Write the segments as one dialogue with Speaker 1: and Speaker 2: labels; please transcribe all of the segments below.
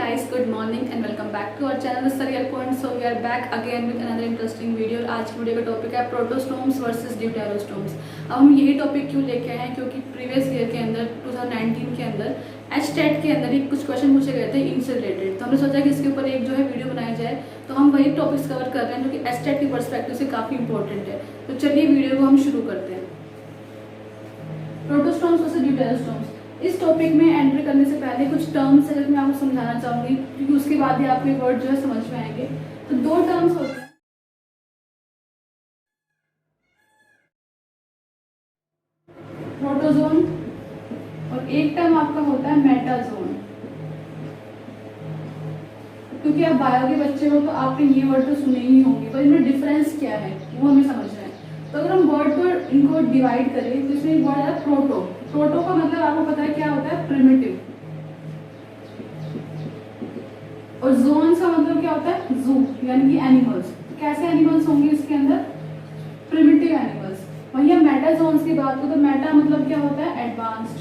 Speaker 1: guys, good morning and welcome back to our channel The Career Point. So we are back again with another interesting video. और आज की video का topic है protostomes versus deuterostomes. अब हम यही topic क्यों लेके आए हैं, क्योंकि प्रीवियस ईयर के अंदर 2019 के अंदर एचटेट के अंदर ही कुछ क्वेश्चन पूछे गए थे इनसे रिलेटेड। तो हमने सोचा कि इसके ऊपर एक जो है वीडियो बनाया जाए। तो हम वही टॉपिक्स कवर कर रहे हैं जो कि एचटेट की पर्सपेक्टिव से काफ़ी इंपॉर्टेंट है। तो चलिए वीडियो को हम शुरू करते हैं। प्रोटोस्टोम्स वर्सेस ड्यूटेरोस्टोम्स, इस टॉपिक में एंट्री करने से पहले कुछ टर्म्स है जो मैं आपको समझाना चाहूँगी, क्योंकि उसके बाद ही आपको ये वर्ड जो है समझ में आएंगे। तो दो टर्म्स होते हैं, प्रोटोजोन और एक टर्म आपका होता है मेटाजोन। क्योंकि आप बायो के बच्चे हो तो आपने ये वर्ड तो सुने ही होंगे, पर इनमें डिफरेंस क्या है वो हमें समझना है। तो अगर हम वर्ड को इनको डिवाइड करें तो इसमें एक वर्ड है प्रोटो। प्रोटो का मतलब आपको पता है क्या होता है, प्रिमिटिव। और जोन का मतलब क्या होता है, जू, यानी कि एनिमल्स। तो कैसे एनिमल्स होंगे इसके अंदर, प्रिमिटिव एनिमल्स। वही हम मेटा जोन्स की बात करें तो मेटा मतलब क्या होता है, एडवांस्ड।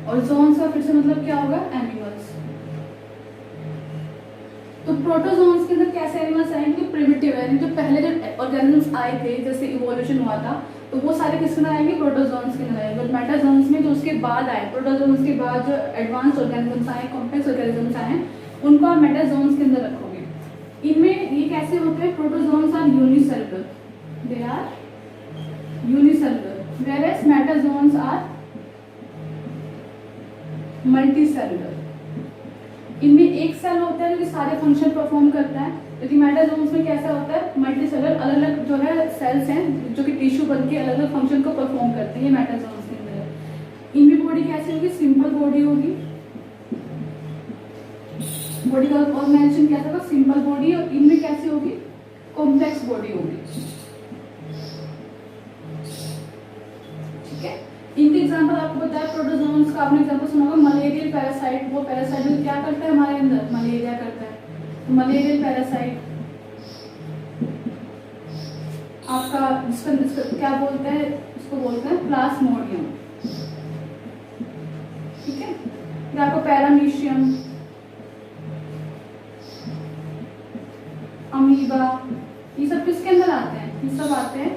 Speaker 1: और जोन्स का फिर से मतलब क्या होगा, एनिमल्स। तो प्रोटोजोन्स के अंदर कैसे एनिमल्स आएंगे, प्रिमिटिव है, जो पहले जो ऑर्गेनिजम्स आए थे, जैसे इवोल्यूशन हुआ था, तो वो सारे किसके अंदर आएंगे, प्रोटोजोन्स के अंदर आएंगे। और मेटाजोन्स में जो उसके बाद आए, प्रोटोजोन्स के बाद जो एडवांस ऑर्गेनिजम्स आए, कॉम्प्लेक्स ऑर्गेनिजम्स आए, उनको आप मेटाजोन्स के अंदर रखोगे। इनमें ये कैसे होते हैं, protozoans are unicellular, they are unicellular, whereas metazoans are multicellular. इनमें एक सेल होता है जो कि सारे फंक्शन परफॉर्म करता है, लेकिन मेटाजोन्स में कैसा होता है, मल्टी सेलर, अलग अलग जो है सेल्स हैं जो कि टिश्यू बन के अलग अलग फंक्शन को परफॉर्म करते हैं। ये मेटाजोन्स के अंदर है। इनकी बॉडी कैसी होगी, सिंपल बॉडी होगी। बॉडी का ऑर्गेनाइजेशन कैसा होगा, सिंपल बॉडी। और इनमें कैसी होगी, कॉम्प्लेक्स बॉडी होगी। ठीक है, इनके एग्जांपल आपको पता है, प्रोटोजोन्स का आपने एग्जांपल सुना होगा, मलेरियल पैरासाइट। वो पैरासाइट जो क्या करता है हमारे अंदर, मलेरिया करता है। तो मलेरियल पैरासाइट आपका जिसका क्या बोलते हैं, इसको बोलते हैं प्लाज्मोडियम। ठीक है, फिर आपको पैरामीशियम, अमीबा, ये सब किसके अंदर आते हैं, ये सब आते हैं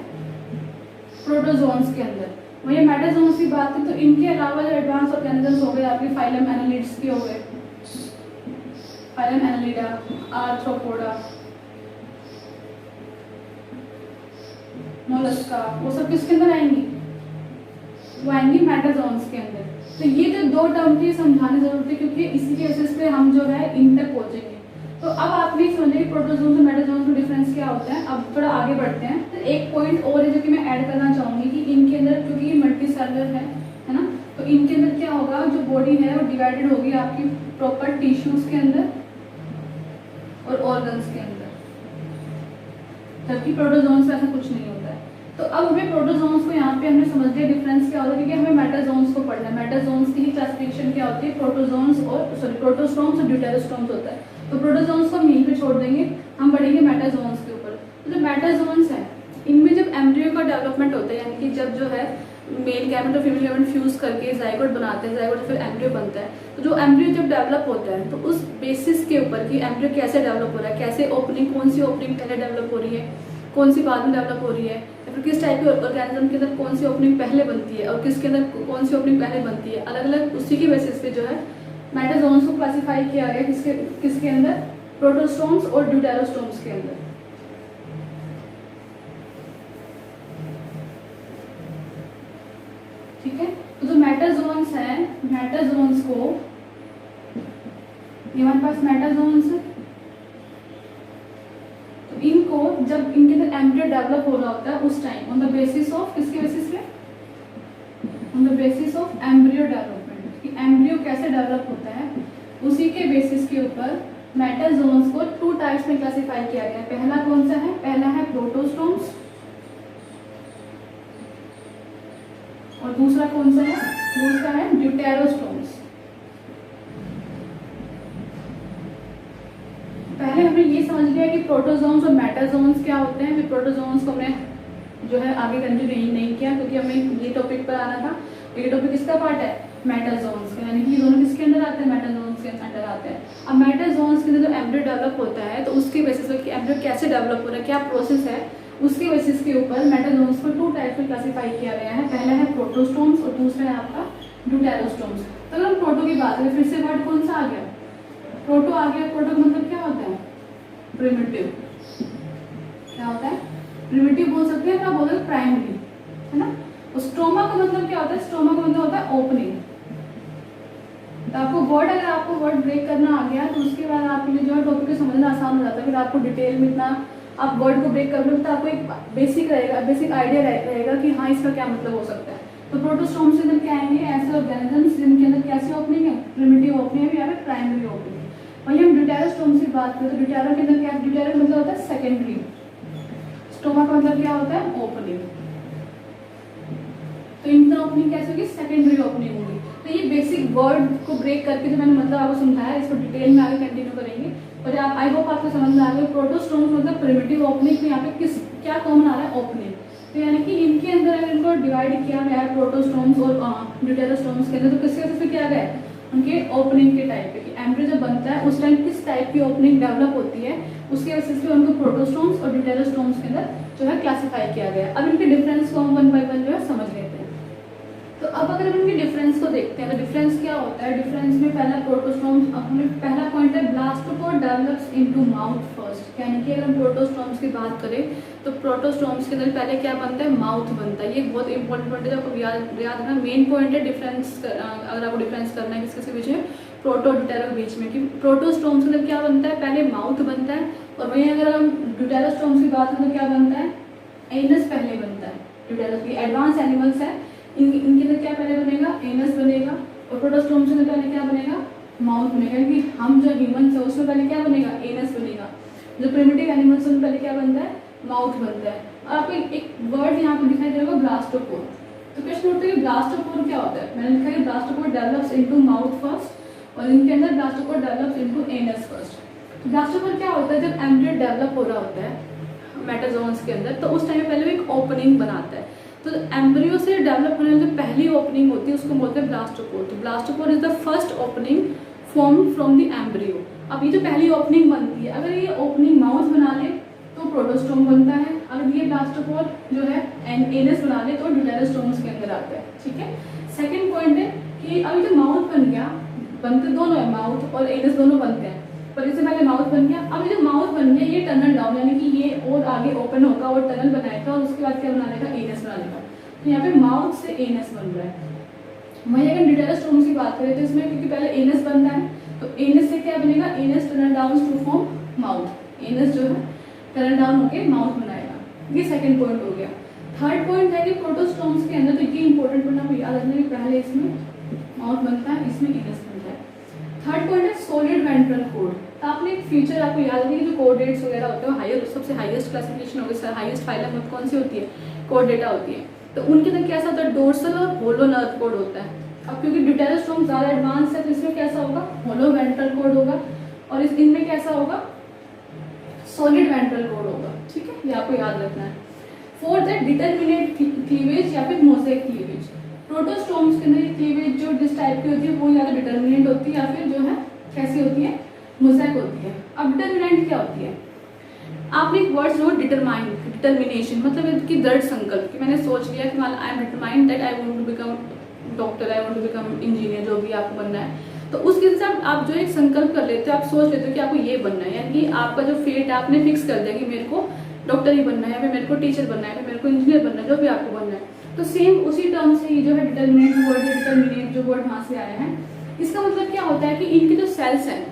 Speaker 1: प्रोटोजोन्स के अंदर। वही मेटाजोन्स की बात करें तो इनके अलावा जो एडवांस ऑर्गेनिजम्स हो गए आपके, फाइलम एनालिड्स के हो गए, फाइलम एनालिडा, आर्थ्रोपोडा, मोलस्का, वो सब किसके अंदर आएंगी, वो आएंगी मेटाजोन्स के अंदर। तो ये जो दो टर्म थी समझाने जरूरत है, क्योंकि इसी के बेसिस पे हम जो है इन तक पहुंचेंगे। तो अब आपने समझे प्रोटोजोन्स और मेटाजोन्स में डिफरेंस क्या होता है। अब थोड़ा आगे बढ़ते हैं। तो एक पॉइंट और है जो कि मैं ऐड करना चाहूंगी कि इनके अंदर, क्योंकि ये मल्टी सेलुलर है ना, तो इनके अंदर क्या होगा, जो बॉडी है वो डिवाइडेड होगी आपकी प्रॉपर टिश्यूज के अंदर और ऑर्गन्स के अंदर, जबकि प्रोटोजोन्स में ऐसा कुछ नहीं होता है। तो अब हमें प्रोटोजोन्स को यहाँ पे हमने समझ लिया डिफरेंस क्या होता है, क्योंकि हमें मेटाजोन्स को पढ़ना है। मेटाजोन्स की ही क्लासिफिकेशन क्या होती है, प्रोटोजोन्स और प्रोटोस्टोम्स और ड्यूटेरोस्टोम्स होता है। तो प्रोटोजोन्स को हम यहीं पे छोड़ देंगे, हम बढ़ेंगे मेटाजोन्स के ऊपर। तो जो मेटाजोन्स है, इनमें जब एम्ब्रियो का डेवलपमेंट होता है, यानी कि जब जो है मेल गैमेट और फीमेल गैमेट फ्यूज करके जाइगोट बनाते हैं, जाइगोट फिर एम्ब्रियो बनता है। तो जो एम्ब्रियो जब डेवलप होता है तो उस बेसिस के ऊपर कि एम्ब्रियो कैसे डेवलप हो रहा है, कैसे ओपनिंग, कौन सी ओपनिंग पहले डेवलप हो रही है, कौन सी बाद में डेवलप हो रही है, या फिर किस टाइप के ऑर्गेनिज्म के अंदर कौन सी ओपनिंग पहले बनती है और किसके अंदर कौन सी ओपनिंग पहले बनती है, अलग अलग उसी के बेसिस पे जो है मेटाजोन्स को क्लासीफाई किया गया। किसके अंदर, प्रोटोस्टोम्स और ड्यूटेरोस्टोम्स के अंदर। ठीक है, तो जो मेटाजोन्स हैं, मेटाजोन्स को, ये हमारे पास मेटाजोन्स है, तो इनको जब इनके अंदर एम्ब्रियो डेवलप हो रहा होता है उस time on the basis of, किसके बेसिस पे, on the basis of embryo development, कि एम्ब्रियो कैसे डेवलप होता है, उसी के बेसिस के ऊपर मेटाजोन्स को टू टाइप्स में क्लासिफाई किया गया है। पहला कौन सा है, पहला है प्रोटोस्टोम्स, और दूसरा कौन सा है, दूसरा है ड्यूटेरोस्टोम्स। पहले हमने ये समझ लिया कि प्रोटोजोन्स और मेटाजोन्स क्या होते हैं। फिर प्रोटोजोन्स को हमने जो है आगे कंटिन्यू नहीं किया, क्योंकि हमें ये टॉपिक पर आना था। ये टॉपिक किसका पार्ट है, मेटाजोन्स का, यानी कि ये दोनों किसके अंदर आते हैं, हैं, मेटाजोन्स के अंडर आते हैं। अब मेटाजोन्स के अंदर जो एम्ब्रियो डेवलप होता है तो उसके बेसिस पर कि एम्ब्रियो कैसे डेवलप हो रहा है, क्या प्रोसेस है, उसके बेसिस के ऊपर मेटाजोन्स को 2 टाइप में क्लासीफाई किया गया है। पहला है प्रोटोस्टोम्स और दूसरा है आपका ड्यूटेरोस्टोम्स। तो अगर हम प्रोटो की बात करें, फिर से वर्ड कौन सा आ गया, प्रोटो आ गया। प्रोटो का मतलब क्या होता है, प्रिमिटिव। क्या होता है, प्रिमिटिव बोल सकते हैं, क्या बोल सकते हैं, प्राइमरी, है ना। और स्ट्रोमा का मतलब क्या होता है, स्ट्रोमा का मतलब होता है ओपनिंग। तो आपको वर्ड, अगर आपको वर्ड ब्रेक करना आ गया तो उसके बाद आपके लिए जो है टॉपिक को समझना आसान हो जाता है। फिर आपको डिटेल में इतना आप वर्ड को ब्रेक कर लो तो आपको एक बेसिक रहेगा, बेसिक आइडिया रहेगा कि हाँ इसका क्या मतलब हो सकता है। तो प्रोटोस्टोम्स के अंदर क्या आएंगे, ऐसे ऑर्गेनिजम्स जिनके अंदर कैसी ओपनिंग है, प्रिमिटिव ओपनिंग है या फिर प्राइमरी ओपनिंग है। वहीं हम ड्यूटेरोस्टोम्स की बात करें तो ड्यूटेरो के अंदर क्या, ड्यूटेरो मतलब होता है सेकेंडरी, स्टोमा का मतलब क्या होता है, ओपनिंग। तो इनका ओपनिंग कैसे होगी, सेकेंडरी ओपनिंग होगी। तो ये बेसिक वर्ड को ब्रेक करके जो मैंने मतलब आपको समझाया, इसको डिटेल में आगे कंटिन्यू करेंगे। और आप आई होप आपको समझ में आ गया। प्रोटोस्टोम्स मतलब प्रिमिटिव ओपनिंग, तो यहाँ पे किस क्या कॉमन आ रहा है, ओपनिंग। तो यानी कि इनके अंदर अगर इनको डिवाइड किया गया है प्रोटोस्टोम्स और ड्यूटेरोस्टोम्स के अंदर, तो किसके वजह से किया गया है, उनके ओपनिंग के टाइप पे, कि एम्ब्रियो जब बनता है उस टाइम किस टाइप की ओपनिंग डेवलप होती है, उसके वजह से उनको प्रोटोस्टोम्स और ड्यूटेरोस्टोम्स के अंदर जो है क्लासीफाई किया गया है। अब इनके डिफरेंस को हम 1 बाय 1 जो है समझ लेते हैं। तो अब अगर हम इनके डिफरेंस को देखते हैं तो डिफरेंस क्या होता है। डिफरेंस में पहला प्रोटोस्टोम्स, अब हमें पहला पॉइंट है ब्लास्टोपोड डेवलप्स इनटू माउथ फर्स्ट। यानी कि अगर हम प्रोटोस्टोम्स की बात करें तो प्रोटोस्टोम्स के अंदर पहले क्या बनता है, माउथ बनता है। ये बहुत इंपॉर्टेंट पॉइंट है, आपको याद रखना, मेन पॉइंट है डिफरेंस। अगर आपको डिफरेंस करना है किसके बीच में, प्रोटो ड्यूटेरो के बीच में, कि प्रोटोस्टोम्स के अंदर क्या बनता है, पहले माउथ बनता है। और वहीं अगर हम ड्यूटेरोस्टोम्स की बात करें तो क्या बनता है, एनस पहले बनता है। ड्यूटेरो की एडवांस एनिमल्स है, इनके अंदर क्या पहले बनेगा, एनस बनेगा। और प्रोटोस्टोम्स के अंदर पहले क्या बनेगा, माउथ बनेगा। क्योंकि हम जो ह्यूमंस है उसमें पहले क्या बनेगा, एनस बनेगा। जो प्रिमिटिव एनिमल्स उनमें पहले क्या बनता है, माउथ बनता है। और आपको एक वर्ड यहाँ पर दिखाई दे रहा होगा, ब्लास्टोपोड। तो क्वेश्चन उठता है कि ब्लास्टोपोड क्या होता है। मैंने लिखा है ब्लास्टोपोड डेवलप्स इनटू माउथ फर्स्ट, और इनके अंदर ब्लास्टोपोड डेवलप्स इनटू एनस फर्स्ट। ब्लास्टोपोड क्या होता है, जब एम्ब्रियो डेवलप हो रहा होता है मेटाजोन्स के अंदर, तो उस टाइम में पहले वो एक ओपनिंग बनाता है। तो एम्ब्रियो से डेवलप होने जो पहली ओपनिंग होती है उसको बोलते हैं ब्लास्टोपोड। तो blastopod is the first opening form from the embryo. अब ये जो पहली ओपनिंग बनती है, अगर ये ओपनिंग माउथ बना ले तो प्रोटोस्टोम बनता है। अगर ये ब्लास्टोपोड जो है एनस बना ले तो ड्यूटेरोस्टोम्स के अंदर आता है। ठीक है। सेकेंड पॉइंट है कि अभी जो माउथ बन गया, बनते दोनों है, माउथ और एनस दोनों बनते हैं, पर इससे पहले माउथ बन गया। अब ये जो माउथ बन गया ये टनल डाउन, यानी कि ये और आगे ओपन होगा और टनल बनाएगा, और उसके बाद क्या बना लेगा, एनस बना लेगा। तो यहाँ पे माउथ से एनस बन रहा है। वहीं अगर ड्यूटेरोस्टोम्स की बात करें तो इसमें क्योंकि पहले एनस बनता है तो एनस से क्या बनेगा, anus tunnel down to form mouth. Anus जो है टनल डाउन होकर माउथ बनाएगा। ये सेकेंड पॉइंट हो गया। थर्ड पॉइंट है कि प्रोटोस्टोम्स के अंदर, तो ये इंपॉर्टेंट पॉइंट आपको याद रखना कि पहले इसमें माउथ बनता है, इसमें एनस बनता है। थर्ड पॉइंट है सॉलिड वेंट्रल कोड। तो आपने एक फीचर आपको याद रखिए, जो कोऑर्डिनेट्स वगैरह होते हैं हायर, सबसे हाईएस्ट क्लासिफिकेशन होगी, सर हाईएस्ट फाइलम कौन सी होती है, कोऑर्डेटा होती है। तो उनके अंदर कैसा होता है, डोर्सल और होलो नर्व कोड होता है। अब क्योंकि ड्यूटेरोस्टोम ज़्यादा एडवांस है तो इसमें कैसा होगा, होलो वेंट्रल कोड होगा, और इस इनमें कैसा होगा, सॉलिड वेंट्रल कोड होगा। ठीक है, ये आपको याद रखना है। फोर्थ है डिटरमिनेट क्लीवेज या फिर मोज़ेक क्लीवेज। प्रोटोस्टोम्स के अंदर क्लीवेज जो जिस टाइप की होती है वो या तो डिटरमिनेट होती है या फिर जो है कैसी होती है, मोज़ेक होती है। अब डिटरमिनेंट क्या होती है, आपने एक वर्ड जो डिटरमाइन, डिटर्मिनेशन मतलब कि दृढ़ संकल्प, कि मैंने सोच लिया कि I am determined that I want to become doctor, I want to become engineer, जो भी आपको बनना है। तो उसके हिसाब आप जो एक संकल्प कर लेते हो, आप सोच लेते हो कि आपको ये बनना है, यानी कि आपका जो फेट है आपने फिक्स कर दिया कि मेरे को डॉक्टर ही बनना है, फिर मेरे को टीचर बनना है, फिर मेरे को इंजीनियर बनना है, जो भी आपको बनना है। तो सेम उसी टर्म से ये जो है डिटर्मिनेट वर्ड, डिटर्मिनेट जो वर्ड वहाँ से आया है, इसका मतलब क्या होता है कि इनके जो सेल्स हैं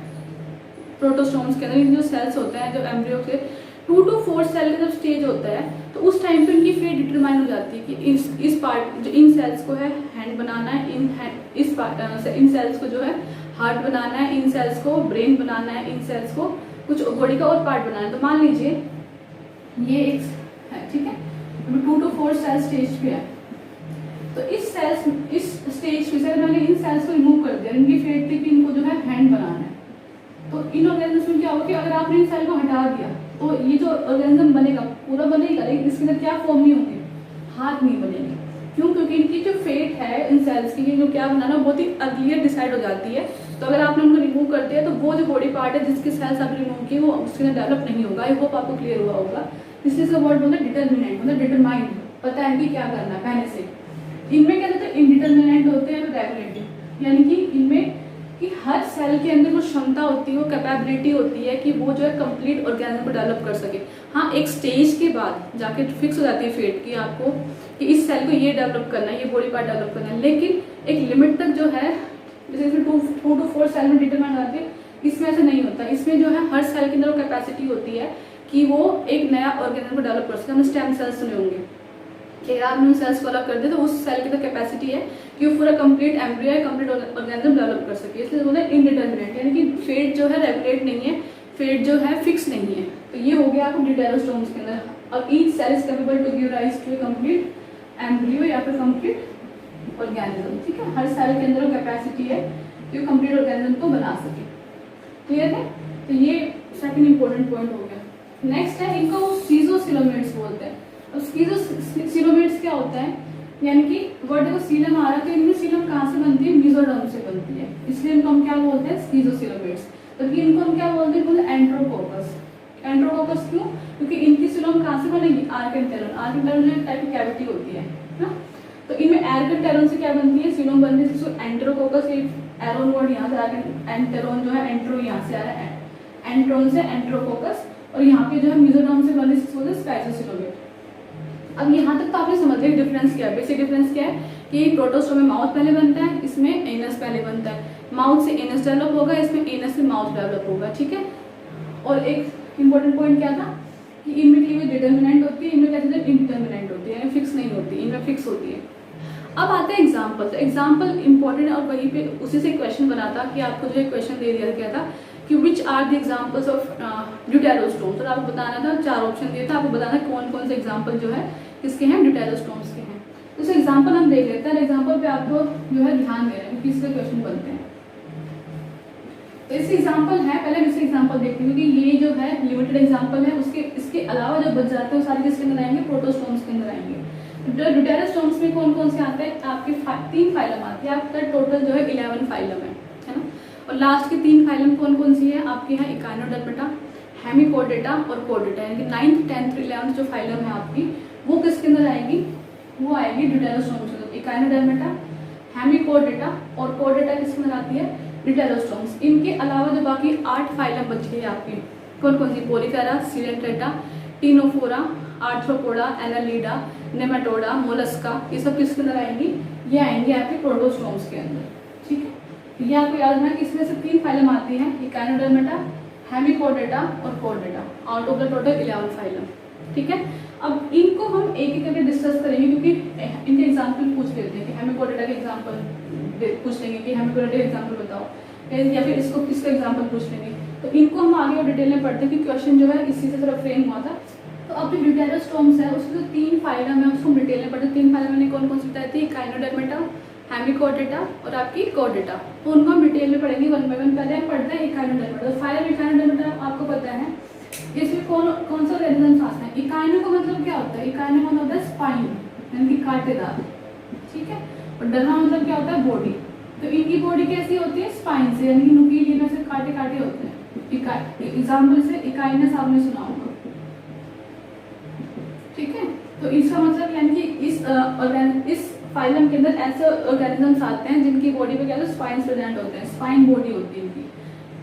Speaker 1: प्रोटोस्टोम्स के अंदर, इनके जो सेल्स होते हैं, जब एम्ब्रियो के 2 to 4 सेल का जब स्टेज होता है तो उस टाइम पे इनकी फेट डिटरमाइन हो जाती है कि इस पार्ट जो इन सेल्स को है हैंड बनाना है, इस पार्ट इन सेल्स को जो है हार्ट बनाना है, इन सेल्स को ब्रेन बनाना है, इन सेल्स को कुछ बॉडी का और पार्ट बनाना है। तो मान लीजिए ये एक है, ठीक है, 2 to 4 सेल स्टेज पे है। तो इस स्टेज पे से मैंने इन सेल्स को रिमूव कर दिया, इनकी फेट थी कि इनको जो है हैंड बनाना है। तो इन ऑर्गेनिज्म में क्या होगा कि अगर आपने इन सेल को हटा दिया तो ये जो ऑर्गेनिज्म बनेगा पूरा बनेगा, लेकिन इसके अंदर क्या फॉर्म नहीं होंगे, हाथ नहीं बनेंगे। क्यों? क्योंकि इनकी जो फेट है इन सेल्स की, जो क्या बनाना बहुत ही अर्लियर डिसाइड हो जाती है तो अगर आपने उनको रिमूव कर दिया तो वो जो बॉडी पार्ट है जिसकी सेल्स आपने रिमूव की वो उसके अंदर डेवलप नहीं होगा। आई होप आपको क्लियर हुआ होगा। इसलिए इसका वर्ड बोलते हैं डिटर्मिनेंट, मतलब डिटरमाइंड, पता है कि क्या करना है पहले से। इनमें क्या होता है, इनडिटर्मिनेंट होते हैं रेगुलेटिव, यानी कि इनमें कि हर सेल के अंदर वो क्षमता होती है, वो कैपेबिलिटी होती है कि वो जो है कंप्लीट ऑर्गेनिज्म को डेवलप कर सके। हाँ, एक स्टेज के बाद जाके फिक्स हो जाती है फेट कि आपको कि इस सेल को ये डेवलप करना है, ये बॉडी पार्ट डेवलप करना है, लेकिन एक लिमिट तक जो है, जैसे इसमें 2 to 4 सेल में डिटरमाइन आते हैं, इसमें ऐसा नहीं होता। इसमें जो है हर सेल के अंदर वो कैपेसिटी होती है कि वो एक नया ऑर्गेनिज्म को डेवलप कर सके। हम स्टेम सेल्स सुने होंगे कि आपने उन सेल्स को अलग कर दे तो उस सेल की तो कैपेसिटी है कि वो पूरा कंप्लीट एम्ब्रियो है, कंप्लीट ऑर्गेनिज्म डेवलप कर सके। इसलिए बोलते हैं इनडिटर्मिनेट, यानी कि फेट जो है रेगुलेट नहीं है, फेट जो है फिक्स नहीं है। तो ये हो गया आपको डिटेरोस्टोम्स के अंदर। और each cell is capable to give rise to complete embryo या फिर कंप्लीट ऑर्गेनिज्म। ठीक है, हर सेल के अंदर कैपेसिटी है कि वो कंप्लीट ऑर्गेनिज्म को बना सके। क्लियर है? तो ये सेकंड इंपॉर्टेंट पॉइंट हो गया। नेक्स्ट है, इनको सीजोसिलोमेट्स बोलते हैं। अब सीजोसिलोमेट्स क्या होता है, यानी कि वर्ड देखो सीलम आ रहा है, तो इनमें सीलम कहाँ से बनती है, मीजोडर्म से बनती है, इसलिए इनको हम क्या बोलते हैं, सीजोसिलोमेट्स। तभी इनको हम क्या बोलते हैं, बोलते एंट्रोकोकस। एंट्रोकोकस क्यों? क्योंकि इनकी सीलम कहाँ से बनेगी, आर्केंटेरन। आर्केंटेरन में टाइप की कैविटी होती है ना, तो इनमें आर्केंटेरन से क्या बनती है, सीलम बनती है, जिसको एंट्रोकोकस, एरोन वर्ड यहाँ से आया, एंटेरोन जो है एंट्रो यहाँ से आ रहा है, एंट्रोन से एंट्रोकोकस, और यहाँ पे जो है मीजोडर्म से बने स्पाइरोसिलोमेट। अब यहाँ तक तो आपने समझ लिया डिफरेंस क्या है। बेसिक डिफरेंस क्या है कि प्रोटोस्टोम में माउथ पहले बनता है, इसमें एनस पहले बनता है। माउथ से एनस डेवलप होगा, इसमें एनस से माउथ डेवलप होगा। ठीक है, और एक इंपॉर्टेंट पॉइंट क्या था कि इनमें की डिटर्मिनेंट होती है, इनमें क्या होती है, इनडिटर्मिनेंट होती है, फिक्स नहीं होती, इनमें फिक्स होती है। अब आते हैं एग्जाम्पल। तो एग्जाम्पल इंपॉर्टेंट है और वहीं पे उसी से क्वेश्चन बना था कि आपको जो क्वेश्चन दे दिया गया था कि which are the examples of deuterostomes, तो आपको बताना था, 4 ऑप्शन दिए थे, आपको बताना कौन कौन से एग्जाम्पल जो है किसके हैं, ड्यूटेरोस्टोम्स के हैं। तो इस एग्जाम्पल हम देख लेते हैं, एग्जाम्पल पे आपको जो है ध्यान दे रहे हैं किसके क्वेश्चन बनते हैं। तो इस एग्जाम्पल है, पहले इस एग्जाम्पल देखते हैं क्योंकि ये जो है लिमिटेड एग्जाम्पल है, उसके इसके अलावा जो बच जाते हैं वो सारे किसके अंदर आएंगे, प्रोटोस्टोम्स के अंदर आएंगे। ड्यूटेरोस्टोम्स में कौन कौन से आते हैं, आपके 3 फाइलम आते हैं, आपका टोटल जो है 11 फाइलम है ना। और लास्ट के 3 फाइलम कौन कौन सी है आपके यहाँ, इकाइनोडर्मेटा, हेमिकोडेटा और कोडेटा, यानी कि 9th 10th 11th जो फाइलम है आपकी वो किसके अंदर आएगी, वो आएगी ड्यूटेरोस्टोम्स के अंदर। इकाइनोडर्मेटा, हेमिकोडेटा और कोडेटा किसके अंदर आती है, ड्यूटेरोस्टोम्स। इनके अलावा जो बाकी 8 फाइलम बची है आपकी, कौन कौन सी, Porifera, Coelenterata, Ctenophora, Arthropoda, Annelida, Nematoda, Mollusca, ये सब किसके अंदर आएंगी, ये आएंगे आपके प्रोटोस्टोम्स के अंदर। ठीक है, ये आपको याद रखना कि इसमें से 3 फाइलम आती हैं, इकाइनोडर्मेटा, हेमिकोडेटा और कोडेटा, out of the total 11 phylum. ठीक है, अब इनको हम एक एक करके डिस्कस करेंगे क्योंकि इनके एग्जाम्पल पूछ लेते हैं कि हेमिकोडेटा के एग्जाम्पल पूछ लेंगे कि हेमिकोडेटा के एग्जाम्पल बताओ, या फिर इसको किसका एग्जाम्पल पूछ लेंगे। तो इनको हम आगे और डिटेल में पढ़ते हैं कि क्वेश्चन जो है इसी से थोड़ा फ्रेम हुआ था। तो अब जो ड्यूटेरोस्टोम्स है उसके जो 3 फाइलम है उसको डिटेल में पढ़ते हैं। 3 फाइलम मैंने कौन कौन सी बताई थी, इकाइनोडर्मेटा, हेमिकोडेटा और आपकी कोडेटा, तो उनको हम डिटेल में पढ़ेंगे 1 by 1। पहले हम पढ़ते हैं इकाइनोडर्मेटा। तो फाइलम इकाइनोडर्मेटा आपको पता है इसमें कौन कौन सा ऑर्गेनिजम्स आते हैं। इकाइनो का मतलब क्या होता है, इकाइनो का मतलब होता है स्पाइन, यानी कि कांटेदार। ठीक है, और डर्मा मतलब क्या होता है, बॉडी। तो इनकी बॉडी कैसी होती है, स्पाइन से, यानी कि नुकीली में से कांटे कांटे होते हैं। एग्जाम्पल से इकाइनस आपने सुना होगा। ठीक है, तो इसका मतलब यानी कि इस फाइलम के अंदर ऐसे ऑर्गेनिजम्स आते हैं जिनकी बॉडी पे क्या होता है, स्पाइन प्रेजेंट होते हैं, स्पाइन बॉडी होती है इनकी।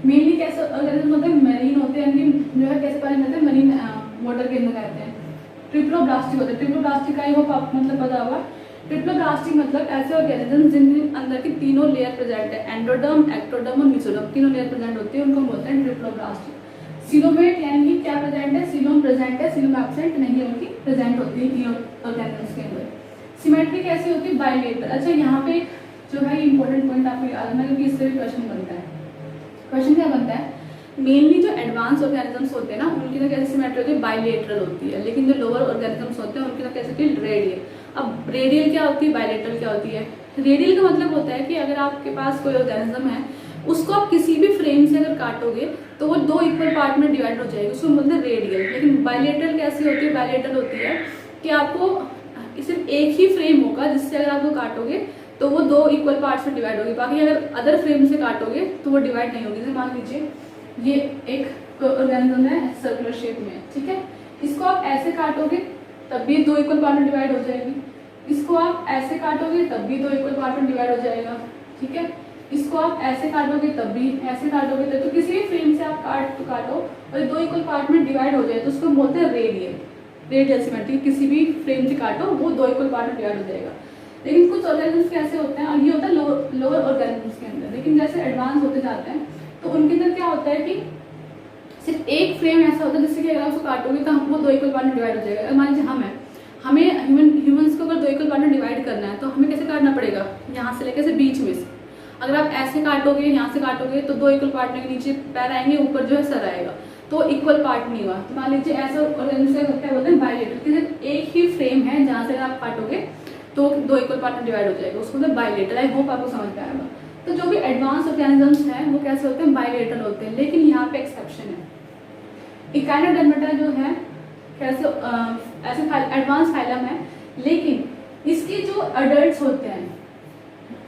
Speaker 1: मेनली कैसे ऑर्गेनिज्म होते हैं, मरीन होते हैं, इनकी जो है कैसे पाए जाते हैं, मरीन वाटर के अंदर रहते हैं। ट्रिप्लोब्लास्टिक होते हैं। ट्रिप्लोब्लास्टिक का ही होप आपको मतलब पता होगा। ट्रिप्लोब्लास्टिक मतलब ऐसे ऑर्गेनिज्म जिनके अंदर की तीनों लेयर प्रेजेंट है, एंडोडर्म, एक्टोडर्म और मेसोडर्म, तीनों लेयर प्रेजेंट होती है, उनको बोलते हैं ट्रिप्लोब्लास्टिक। सिलोमेट यानी कि क्या प्रेजेंट है, सिलोम प्रेजेंट है, सिलोम एब्सेंट नहीं है, उनकी प्रेजेंट होती है तीनों ऑर्गेनिजम्स के अंदर। सिमेट्री कैसी होती है, बाइलेटरल। अच्छा, यहाँ पे जो है इंपॉर्टेंट पॉइंट आपको याद रखना क्योंकि इससे भी क्वेश्चन बनता है। क्वेश्चन क्या बनता है, मेनली जो एडवांस ऑर्गेनिजम्स होते हैं ना उनकी तो कैसे सिमेट्री होती है, बाइलेटरल होती है, लेकिन जो लोअर ऑर्गेनिजम्स होते हैं उनकी तो कैसे होती है, रेडियल। अब रेडियल क्या होती है, बाइलेटरल क्या होती है। रेडियल का मतलब होता है कि अगर आपके पास कोई ऑर्गेनिज्म है उसको आप किसी भी फ्रेम से अगर काटोगे तो वो 2 इक्वल पार्ट में डिवाइड हो जाएगी, उसको बोलते हैं रेडियल। लेकिन बाइलेटरल कैसी होती है, बाइलेटरल होती है कि आपको सिर्फ एक ही फ्रेम होगा जिससे अगर आप वो काटोगे तो वो 2 इक्वल पार्ट्स में डिवाइड होगी। बाकी अगर अदर फ्रेम से काटोगे तो वो डिवाइड नहीं होगी। जैसे मान लीजिए ये एक ऑर्गेनिज्म है सर्कुलर शेप में, ठीक है, इसको आप ऐसे काटोगे तब भी 2 इक्वल पार्ट में डिवाइड हो जाएगी, इसको आप ऐसे काटोगे तब भी 2 इक्वल पार्ट में डिवाइड हो जाएगा, ठीक है, इसको आप ऐसे काटोगे तब भी, ऐसे काटोगे तब, तो किसी भी फ्रेम से आप काटो और 2 इक्वल पार्ट में डिवाइड हो जाए तो उसको बोलते हैं रेडियल सिमेट्री। किसी भी फ्रेम से काटो वो 2 इक्वल पार्ट में डिवाइड हो जाएगा। लेकिन कुछ ऑर्गेनिज्म्स कैसे होते हैं, और ये होता है लोअर ऑर्गेनिज्म्स के अंदर, लेकिन जैसे एडवांस होते जाते हैं तो उनके अंदर क्या होता है कि सिर्फ एक फ्रेम ऐसा होता है जिससे कि अगर उसको काटोगे तो वो 2 इक्वल पार्ट में डिवाइड हो जाएगा। मान लीजिए हमें ह्यूमंस को अगर 2 इक्वल पार्ट में डिवाइड करना है तो हमें कैसे काटना पड़ेगा, यहाँ से लेकर से बीच में से। अगर आप ऐसे काटोगे, यहाँ से काटोगे तो 2 इक्वल पार्ट में नीचे पैर आएंगे, ऊपर जो है सर आएगा, तो इक्वल पार्ट नहीं हुआ। तो मान लीजिए ऐसा ऑर्गेनिज्म क्या बोलते हैं बाइलेटरल, कि सिर्फ एक ही फ्रेम है जहाँ से आप काटोगे तो 2 इक्वल पार्ट में डिवाइड हो जाएगा, उसको बोलते हैं बाइलेटरल। आई होप आपको समझ में आएगा। तो जो भी एडवांस ऑर्गेनिजम्स हैं वो कैसे होते हैं, बाइलेटरल होते हैं। लेकिन यहाँ पे एक्सेप्शन है, इकाइनोडर्मेटा जो है कैसे ऐसे एडवांस फाइलम है, लेकिन इसके जो अडल्ट्स होते हैं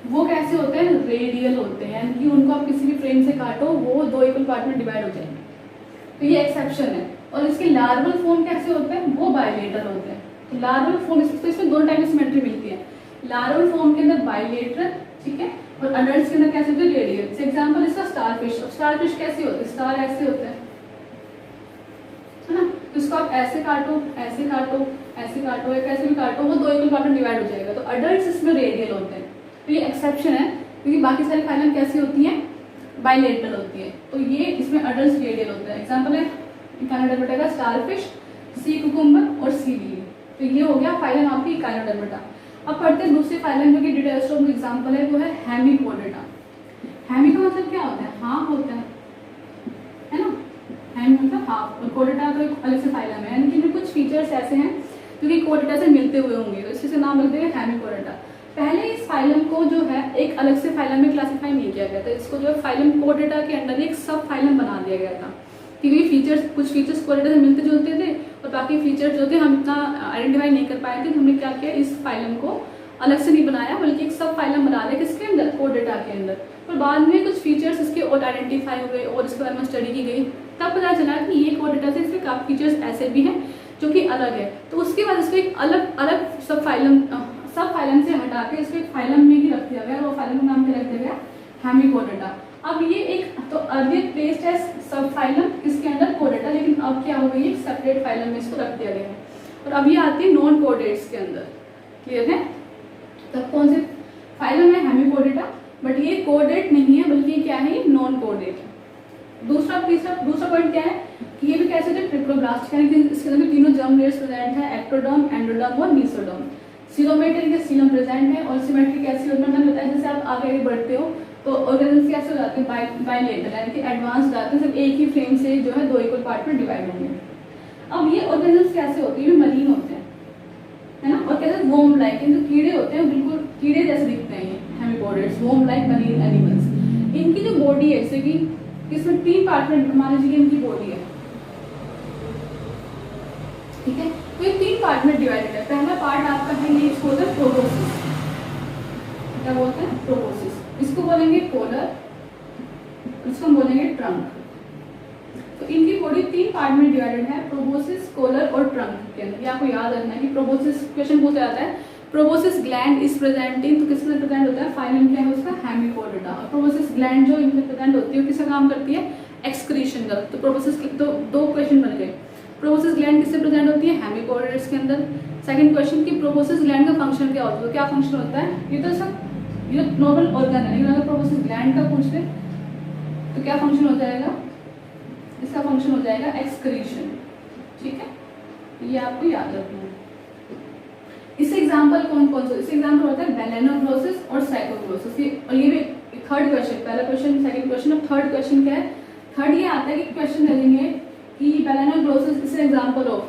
Speaker 1: वो कैसे होते हैं, रेडियल होते हैं, यानी कि उनको आप किसी भी फ्रेम से काटो वो 2 इक्वल पार्ट में डिवाइड हो जाएंगे, तो ये एक्सेप्शन है। और इसके लार्वल फॉर्म कैसे होते हैं, वो बाइलेटरल होते हैं। तो लार्वल फॉर्म इसमें 2 टाइप की सिमेट्री मिलती है, लार्वल फॉर्म के अंदर बाइलेटरल, ठीक है, और अडल्ट्स के अंदर कैसे होते हैं, रेडियल। एग्जाम्पल इसका स्टारफिश। स्टारफिश कैसे होते हैं, स्टार ऐसे होते हैं, है ना, तो इसको आप ऐसे काटो, ऐसे काटो, ऐसे काटो, या कैसे भी काटो वो 2 इक्वल पार्ट में डिवाइड हो जाएगा। तो अडल्ट्स इसमें रेडियल होते हैं, तो ये एक्सेप्शन है, क्योंकि बाकी सारी फाइलम कैसी होती हैं, बाइलेटरल होती है। तो ये इसमें अडल्ट्स रेडियल होते हैं। एग्जाम्पल है इकाइनोडर्मेटा का स्टारफिश, सी कुकुम्बर और सी लिली। तो ये हो गया फाइलम आपकी इकाइनोडर्मेटा। अब पढ़ते हैं दूसरी फाइलम जो कि डिटेल्स्टोम एग्जाम्पल है, वो है हेमिकोडेटा। हेमी का मतलब क्या होता है, हाफ होता है ना, हेमी मतलब हाफ, और कोडेटा तो एक अलग से फाइलम है, यानी कि इनमें कुछ फीचर्स ऐसे हैं जो कि कोडेटा से मिलते हुए होंगे, तो इसी से नाम रखते हैं हेमिकोडेटा। पहले इस फाइलम को जो है एक अलग से फाइलम में क्लासिफाई नहीं किया गया था, इसको जो है फाइलम कोडेटा के अंडर एक सब फाइलम बना दिया गया था, क्योंकि फीचर्स कुछ फीचर्स कोडेटा से मिलते जुलते थे और बाकी फीचर्स जो थे हम इतना आइडेंटिफाई नहीं कर पाए थे। तो हमने क्या किया, इस फाइलम को अलग से नहीं बनाया बल्कि एक सब फाइलम बना दिया, किसके अंदर, कोडेटा के अंदर। पर बाद में कुछ फीचर्स इसके और आइडेंटिफाई हुए और इसके बारे में स्टडी की गई, तब पता चला कि ये कोडेटा से इसके काफी फीचर्स ऐसे भी हैं जो कि अलग है। तो उसके बाद इसको एक अलग सब फाइलम से हटा के इसको एक फाइलम में ही रख दिया गया, और वो फाइलम का नाम क्या रख दिया गया, हेमिकोडेटा। अब ये एक तो अर्लियर प्लेस्ड है सब फाइलम इसके अंदर कोडेटा, लेकिन अब क्या हो गई, एक सेपरेट फाइलम में इसको रख दिया गया है। और अब ये आती है नॉन कोडेट्स के अंदर, क्लियर है। तब कौन से फाइलम है, हेमिकोडेटा, बट ये कोडेट नहीं है बल्कि क्या है, ये नॉन कोडेट है। दूसरा पॉइंट क्या है कि ये भी कैसे होते हैं, ट्रिप्लोब्लास्ट, यानी कि इसके अंदर तीनों जर्म लेयर्स प्रेजेंट है, एक्टोडर्म, एंडोडर्म और मेसोडर्म। सीलोमेटर के सीलम प्रेजेंट है, और सिमेट्री कैसी होती है मैंने बताया, जैसे आप आगे बढ़ते हो तो ऑर्गेनिज्म कैसे हो जाते हैं, बाइलेटरल, यानी कि एडवांस जाते हैं, सिर्फ एक ही फ्रेम से जो है 2 इक्वल पार्ट में डिवाइड होंगे। अब ये ऑर्गेनिज्म कैसे होते हैं, ये मरीन होते हैं, है ना, और कैसे वोम लाइक, जो कीड़े होते हैं बिल्कुल कीड़े जैसे दिखते हैं, ये हेमिकोडेट्स, वोम लाइक मरीन एनिमल्स। इनकी जो बॉडी है, जैसे कि इसमें 3 पार्ट में मान लीजिए इनकी बॉडी है, ठीक है, तो ये 3 पार्ट में डिवाइडेड है। पहला पार्ट आपका है ये, इसको बोलते हैं प्रोबोसिस, क्या बोलते हैं, प्रोबोसिस, इसको बोलेंगे कोलर, इसको बोलेंगे ट्रंक। तो इनकी बॉडी 3 पार्ट में डिवाइडेड है, प्रोबोसिस, कोलर और ट्रंक के अंदर। ये आपको याद रखना है कि प्रोबोसिस क्वेश्चन पूछा जाता है, proboscis gland is present in, तो किस में प्रेजेंट होता है, फाइलम क्या है उसका, हेमिकोडेटा। और प्रोबोसिस ग्लैंड जो इनमें प्रेजेंट होती है किसका काम करती है, एक्सक्रीशन का। तो प्रोबोसिस तो 2 क्वेश्चन बन गए, प्रोबोसिस ग्लैंड किससे प्रेजेंट होती है, हेमिकोडेट्स के अंदर। सेकंड क्वेश्चन की प्रोबोसिस ग्लैंड का फंक्शन क्या होता है, तो क्या फंक्शन होता है, ये तो नॉर्मल ऑर्गन है, लेकिन अगर प्रोबोसिस ग्लैंड का पूछ ले तो क्या फंक्शन हो जाएगा, इसका फंक्शन हो जाएगा एक्सक्रीशन, ठीक है, ये आपको याद रखना है। इससे एग्जांपल कौन से, इससे एग्जांपल होता है बेलेनोग्लोसिस और साइकोग्लोसिस। और ये भी थर्ड क्वेश्चन, पहला क्वेश्चन, सेकंड क्वेश्चन, अब थर्ड क्वेश्चन क्या है, थर्ड ये आता है कि क्वेश्चन दे देंगे कि बेलेनोग्लोसिस इज एग्जांपल ऑफ,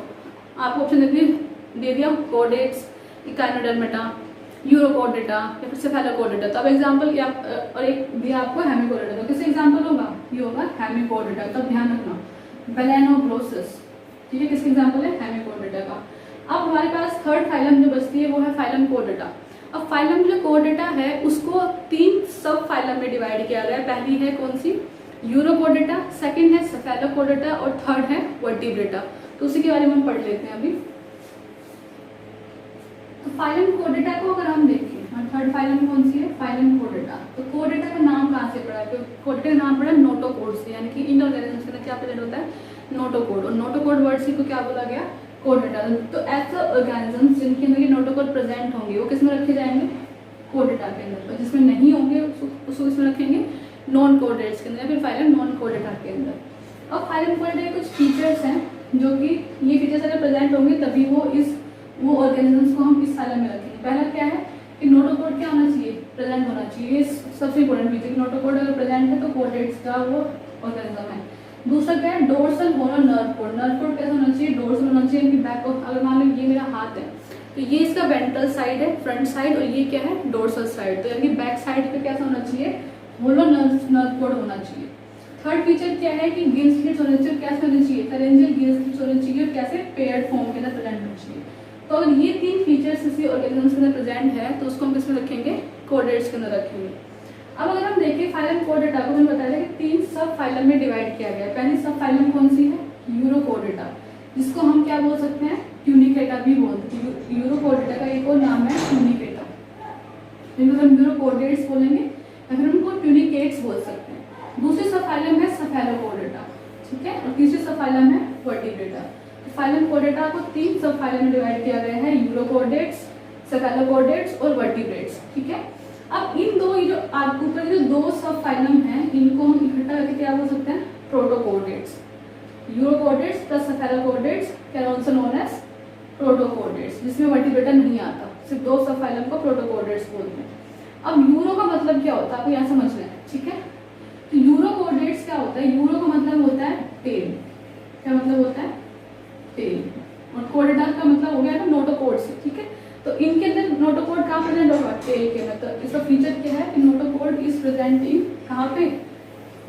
Speaker 1: आपको ऑप्शन दे दिया कोडेट्स, इकाइनोडर्मेटा, यूरोकोडेटा या फिर सेफेलोकोडेटा। तो अब एग्जांपल या और एक दिया आपको हेमिकोडेटा, तो किससे एग्जांपल होगा, ये होगा हेमिकोडेटा। तब ध्यान रखना बेलेनोग्लोसिस, ठीक है, किसका एग्जांपल है, हेमिकोडेटा का। अब हमारे पास थर्ड फाइलम जो बचती है वो है फाइलम कोडेटा। अब फाइलम जो कोडेटा है उसको 3 सब फाइलम में डिवाइड किया गया है। पहली है कौन सी, यूरोकोडेटा, सेकंड है सेफेलोकोडेटा और थर्ड है वर्टिब्रेटा। तो उसी के बारे में हम पढ़ लेते हैं अभी। तो फाइलम कोडेटा को अगर हम देखें, थर्ड फाइलम कौन सी है, फाइलम कोडेटा। तो कोडेटा का नाम कहाँ से पड़ा है, तो कोडेटा का नाम पड़ा नोटोकोड से, यानी कि इन ऑर्गेनिजम्स के अंदर क्या प्रेजेंट होता है, नोटोकोड। और नोटोकोड वर्ड से को क्या बोला गया, कोडेटा। तो ऐसे ऑर्गेनिजम्स जिनके अंदर ये नोटोकोड प्रेजेंट होंगे वो किस में रखे जाएंगे, कोडेटा के अंदर, और जिसमें नहीं होंगे उसको इसमें रखेंगे नॉन कोडेट्स के अंदर, या फिर फाइलम नॉन कोडेटा के अंदर। अब फाइलम कोडेटा के कुछ फीचर्स हैं जो कि ये फीचर्स अगर प्रेजेंट होंगे तभी वो ऑर्गेनिजम्स को हम इस फाइलम में रखेंगे। पहला क्या है कि नोटोकोड क्या होना चाहिए, प्रेजेंट होना चाहिए। ये सबसे इंपॉर्टेंट फीचर कि नोटोकोड अगर प्रेजेंट है तो कोडेट्स का वो ऑर्गेनिज्म है। दूसरा क्या है, डोर्सल होना नर्व कोड। नर्व कोड कैसा होना चाहिए, डोर्सल होना चाहिए। इनकी बैक ऑफ, अगर मान लो ये मेरा हाथ है तो ये इसका वेंट्रल साइड है, फ्रंट साइड, और ये क्या है, डोर्सल साइड। तो यानी बैक साइड पे कैसा होना चाहिए, होलो नर्व कोड होना चाहिए। थर्ड फीचर क्या है कि गिल स्लिट्स होने चाहिए। कैसे होने चाहिए, फेरेंजियल गिल स्लिट्स होने चाहिए, और कैसे पेयर्ड फॉर्म के अंदर प्रेजेंट होना चाहिए। तो अगर ये 3 फीचर्स किसी ऑर्गेनिज्म के अंदर प्रेजेंट है तो उसको हम किसमें रखेंगे, कोडेट्स के अंदर रखेंगे। अब अगर हम देखें फाइलम कोडेटा को, मैंने बताया कि 3 सब फाइलम में डिवाइड किया गया है। पहली सब फाइलम कौन सी है, यूरोकोडेटा, जिसको हम क्या बोल सकते हैं, ट्यूनिकेटा भी बोलते हैं। यूरोकोडेटा का एक और नाम है ट्यूनिकेटा, जिनको हम यूरोकोडेट्स बोलेंगे या फिर उनको ट्यूनिकेट्स बोल सकते हैं। दूसरी सब फाइलम है सेफेलोकोडेटा, ठीक है, और तीसरी सब फाइलम है वर्टिब्रेटा। फाइलम कोडेटा को 3 सब फाइलम में डिवाइड किया गया है, यूरोकोडेट्स, सेफेलोकोडेट्स और वर्टिब्रेट्स, ठीक है। अब इन दो, ये जो आपके ऊपर जो 2 सब फाइलम हैं इनको हम इकट्ठा करके क्या बोल सकते हैं, protochordates. Urochordates plus cephalochordates can also known as protochordates, जिसमें वर्टिब्रेटा नहीं आता, सिर्फ 2 सब फाइलम को प्रोटोकोडेट्स बोलते हैं। अब यूरो का मतलब क्या होता है आपको यहाँ समझना है, ठीक है। तो यूरोकोडेट्स क्या होता है, यूरो का मतलब होता है टेल। क्या मतलब होता है, टेल। और कोडेटा का मतलब हो गया ना नोटोकोड से, ठीक है। तो इनके अंदर नोटोकोड कहाँ प्रेजेंट होगा, टेल के अंदर। तो इसका फीचर क्या है कि नोटोकोड इज प्रेजेंट इन कहाँ पे,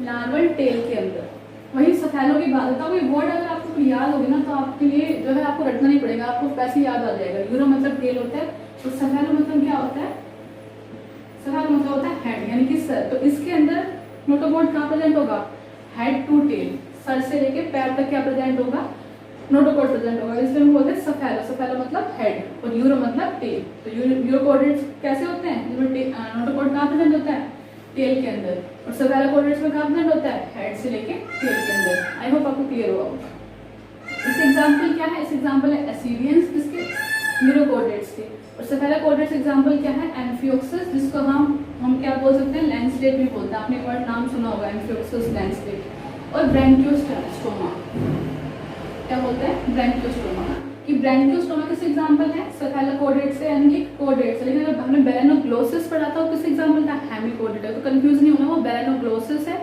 Speaker 1: लार्वल टेल के अंदर। वही सेफेलो की बात होता है, कोई वर्ड अगर आपको याद होगी ना तो आपके लिए जो है आपको रटना नहीं पड़ेगा, आपको वैसे याद आ जाएगा। यूरो मतलब टेल होता है, तो सेफेलो मतलब क्या होता है, सेफेलो मतलब होता है हेड, यानी कि सर। तो इसके अंदर नोटोकोड कहाँ प्रेजेंट होगा, हेड टू टेल, सर से लेके पैर तक क्या प्रेजेंट होगा, नोटोकोड प्रेजेंट होगा। इसलिए हम बोलते हैं सेफेलो। सेफेलो मतलब हेड और यूरो मतलब टेल। तो यूरोकोडेट्स कैसे होते हैं, जिसमें नोटोकोड कहाँ प्रेजेंट होता है, टेल के अंदर, और सेफेलोकोडेट्स में कहाँ प्रेजेंट होता है, हेड से लेके टेल के अंदर। आई होप आपको क्लियर होगा। इस एग्जाम्पल क्या है, इस एग्जाम्पल है एसीडियंस, किसके, यूरोकोडेट्स के। और सेफेलोकोडेट्स एग्जाम्पल क्या है, एम्फियोक्सिस, जिसको हम क्या बोल सकते हैं, लैंडस्केप भी बोलते हैं। आपने वर्ड नाम सुना होगा, एम्फियोक्सिस, लैंडस्केप। और ब्रैंकियोस्टोमा, क्या बोलते हैं, ब्रैंकियोस्टोमा। कि ब्रैंकियोस्टोमा किस एग्जांपल है, सेफेलोकोडेट्स से, यानी कोडेट्स। लेकिन अगर हमने बेलेनोग्लोसिस पढ़ा था, किस एग्जांपल था, हेमिकोडेट है। तो कंफ्यूज नहीं होना, वो बेलेनोग्लोसिस है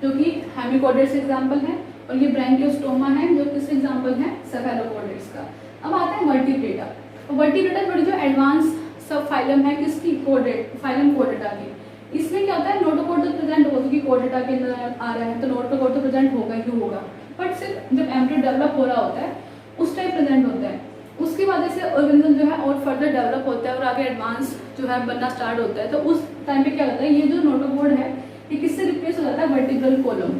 Speaker 1: जो कि हेमिकोडेट्स एग्जांपल है, और ये ब्रैंकियोस्टोमा है जो किस एग्जांपल है, सेफेलोकोडेट्स का। अब आता है वर्टिब्रेटा। वर्टिब्रेटा थोड़ी जो एडवांस सब फाइलम है किसकी, कोडेट, फाइलम कोडेटा की। इसमें क्या होता है, नोटोकोड तो प्रेजेंट होगा कि कोडेटा के अंदर आ रहा है, तो नोटोकोड तो प्रेजेंट होगा ही होगा, बट सिर्फ जब एम्ब्रियो डेवलप हो रहा होता है उस टाइम प्रेजेंट होता है। उसकी वजह से ऑर्गेनिज्म जो है और फर्दर डेवलप होता है और आगे एडवांस जो है बनना स्टार्ट होता है। तो उस टाइम पे क्या होता है, ये जो नोटोकोड है ये किससे रिप्लेस हो जाता है, वर्टिब्रल कॉलम,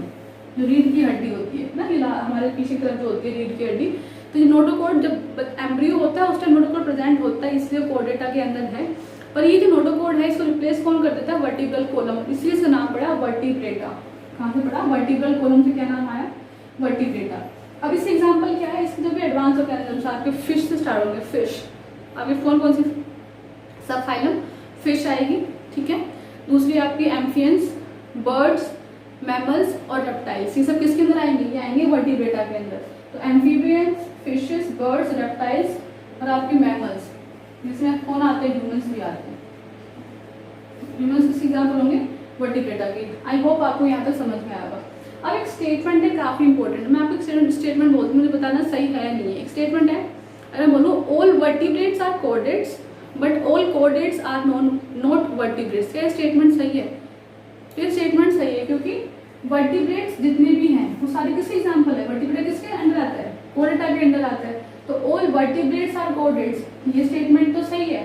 Speaker 1: जो रीढ़ की हड्डी होती है ना, हमारे पीछे की तरफ जो होती है रीढ़ की हड्डी। तो ये नोटोकोड जब एम्ब्रियो होता है उस टाइम नोटोकोड प्रेजेंट होता है, इसलिए कोडेटा के अंदर है। पर ये जो नोटोकोड है इसको रिप्लेस कौन कर देता है, वर्टिब्रल कॉलम, इसलिए इसका नाम पड़ा वर्टिब्रेटा। कहाँ से पड़ा, वर्टिब्रल कॉलम से क्या नाम आया, वर्टिब्रेटा। अब इससे एग्जांपल क्या है, इसके जो भी एडवांस ऑर्गेनिज्म्स आपके फिश से स्टार्ट होंगे, फिश। अभी कौन सी सब फाइलम, फिश आएगी, ठीक है। दूसरी आपकी एम्फियंस, बर्ड्स, मैमल्स और रेप्टाइल्स, ये सब किसके अंदर आएंगे, ये आएंगे वर्टिब्रेटा के अंदर। तो एम्फीबियंस, फिशेस, बर्ड्स, रेप्टाइल्स और आपके मैमल्स, जिसमें कौन आते हैं, ह्यूमंस भी आते हैं। ह्यूमंस किसके एग्जाम्पल होंगे, वर्टिब्रेटा के। आई होप आपको यहाँ तक समझ में आएगा। अब एक स्टेटमेंट है काफी इंपॉर्टेंट, मैं आपको स्टेटमेंट बोलती हूँ, मुझे बताना सही है या नहीं है। एक स्टेटमेंट है, अगर बोलो all vertebrates are chordates but all chordates are not vertebrates, क्या स्टेटमेंट सही है, ये स्टेटमेंट सही है, क्योंकि वर्टिब्रेट्स जितने भी हैं वो सारे किसके एग्जाम्पल है, वर्टिब्रेट किसके अंडर आता है, कोडेटा के अंडर आता है। तो ऑल वर्टिब्रेट्स आर कोडेट्स, ये स्टेटमेंट तो सही है,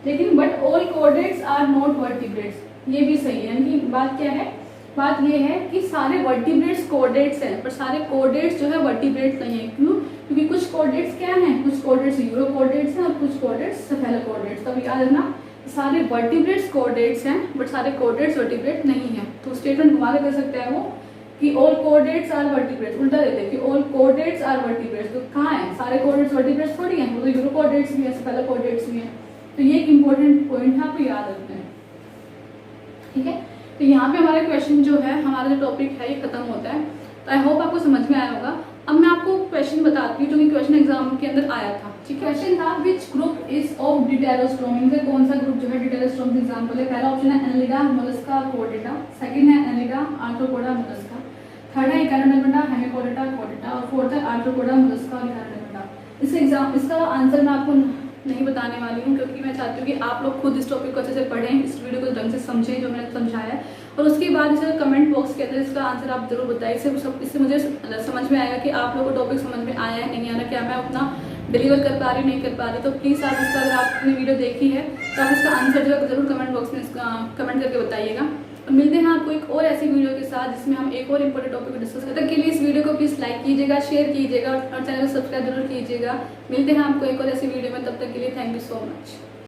Speaker 1: लेकिन but all chordates are not vertebrates, ये भी सही है। यानी कि बात क्या है, बात ये है कि सारे वर्टिब्रेट्स कॉर्डेट्स हैं पर सारे कॉर्डेट्स जो है वर्टिब्रेट्स नहीं है। क्यों? क्योंकि कुछ कॉर्डेट्स क्या हैं, कुछ कॉर्डेट्स यूरोकॉर्डेट्स हैं और कुछ कॉर्डेट्स सेफेलोकॉर्डेट्स। तो याद रखना सारे वर्टिब्रेट्स कॉर्डेट्स हैं बट सारे कॉर्डेट्स वर्टिब्रेट नहीं है। तो स्टेटमेंट घुमा के दे सकते हैं वो कि ऑल कॉर्डेट्स आर वर्टिब्रेट्स, उल्टा देते हैं कि ऑल कॉर्डेट्स आर वर्टिब्रेट्स। तो कहाँ है, सारे कॉर्डेट्स वर्टिब्रेट्स थोड़ी हैं, वो तो यूरोकॉर्डेट्स भी है, सेफेलोकॉर्डेट्स भी हैं। तो ये एक इंपॉर्टेंट पॉइंट है, आपको याद रखना है। ठीक है, तो यहाँ पे हमारा क्वेश्चन जो है, हमारा जो टॉपिक है ये खत्म होता है। तो आई होप आपको समझ में आया होगा। अब मैं आपको क्वेश्चन बताती हूँ जो कि क्वेश्चन एग्जाम के अंदर आया था। ठीक है, क्वेश्चन था विच ग्रुप इज ऑफ डिटेरोस्ट्रोम, इनसे कौन सा ग्रुप जो है डिटेरोस्ट्रोम का एग्जाम्पल है। पहला ऑप्शन है एनालिडा, मोलस्का, कोर्डेटा। सेकंड है एनालिडा, आर्थ्रोपोडा, मोलस्का। थर्ड है इकानोडेर्मा, हेमिकोडेटा, कोर्डेटा। और फोर्थ है आर्थ्रोपोडा, मोलस्का और इकानोडेर्मा। इसका आंसर मैं आपको नहीं बताने वाली हूँ क्योंकि मैं चाहती हूँ कि आप लोग खुद इस टॉपिक को अच्छे से पढ़ें, इस वीडियो को ढंग से समझें जो मैंने समझाया है, और उसके बाद इसे कमेंट बॉक्स के अंदर इसका आंसर आप जरूर बताइए। इससे मुझे समझ में आएगा कि आप लोगों को टॉपिक समझ में आया है नहीं आया, क्या मैं उतना डिलीवर कर पा रही नहीं कर पा रही। तो प्लीज़ आप इसका, अगर आपने वीडियो देखी है तो आप इसका आंसर जो है जरूर कमेंट बॉक्स में इसका कमेंट करके बताइएगा। और मिलते हैं आपको एक और ऐसी वीडियो के साथ जिसमें हम एक और इम्पोर्टेंट टॉपिक को डिस्कस करते हैं। तब के लिए इस वीडियो को प्लीज़ लाइक कीजिएगा, शेयर कीजिएगा और चैनल को सब्सक्राइब जरूर कीजिएगा। मिलते हैं आपको एक और ऐसी वीडियो में, तब तक के लिए थैंक यू सो मच।